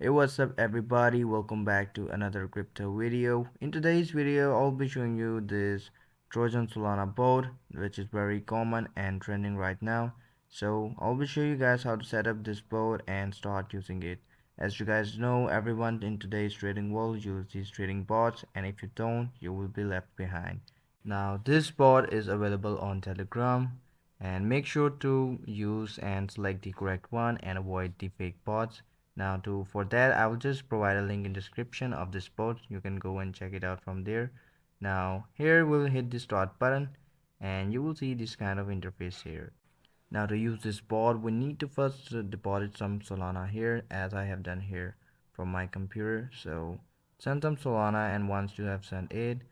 Hey, what's up everybody, welcome back to another crypto video. In today's video I'll be showing you this Trojan Solana bot, which is very common and trending right now. So I'll be showing you guys how to set up this bot and start using it. As you guys know, everyone in today's trading world uses these trading bots, and if you don't, you will be left behind. Now this bot is available on Telegram, and make sure to use and select the correct one and avoid the fake bots. Now to for that I will just provide a link in description of this bot. You can go and check it out from there. Now here we'll hit the start button and you will see this kind of interface here. Now to use this bot we need to first deposit some Solana here, as I have done here from my computer. So send some Solana, and once you have sent it,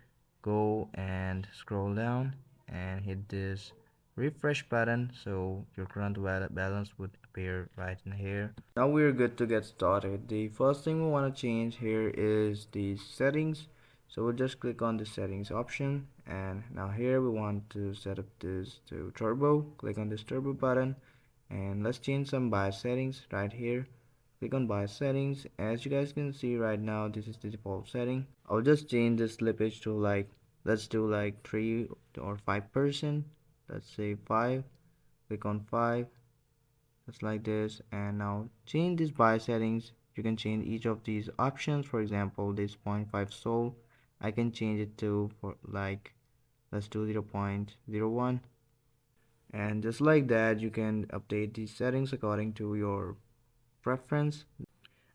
go and scroll down and hit this refresh button, so your current wallet balance would appear right in here. Now we're good to get started. The first thing we want to change here is the settings, so we'll just click on the settings option, and now here we want to set up this to turbo. Click on this turbo button and let's change some bias settings right here. Click on bias settings. As you guys can see right now, this is the default setting. I'll just change the slippage to like, let's do like 3 or 5%. Let's say 5. Click on 5, just like this, and now change these bias settings. You can change each of these options. For example, this 0.5 sol, I can change it to, for like, let's do 0.01, and just like that you can update these settings according to your preference.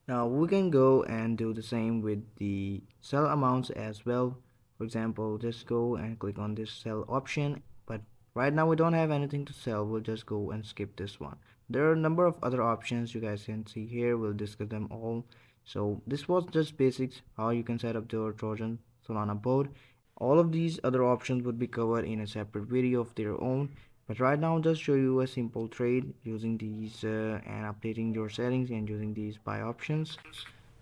Now we can go and do the same with the sell amounts as well. For example, just go and click on this sell option, but right now we don't have anything to sell. We'll just go and skip this one. There are a number of other options you guys can see here. We'll discuss them all. So this was just basics how you can set up your Trojan Solana bot. All of these other options would be covered in a separate video of their own, but right now I'll just show you a simple trade using these and updating your settings and using these buy options.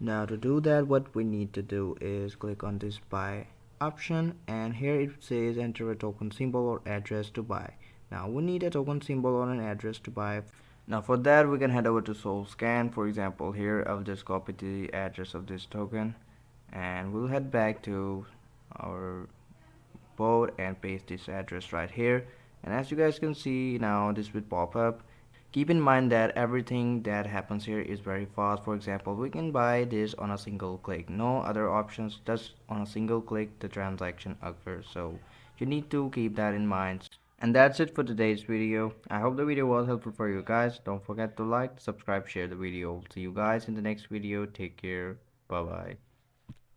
Now to do that, what we need to do is click on this buy option, and here it says enter a token symbol or address to buy. Now we need a token symbol or an address to buy. Now for that we can head over to Scan. For example, here I'll just copy the address of this token and we'll head back to our board and paste this address right here, and as you guys can see now this will pop up. Keep in mind that everything that happens here is very fast. For example, we can buy this on a single click, no other options, just on a single click the transaction occurs. So you need to keep that in mind. And that's it for today's video. I hope the video was helpful for you guys. Don't forget to like, subscribe, share the video. See you guys in the next video. Take care. Bye bye.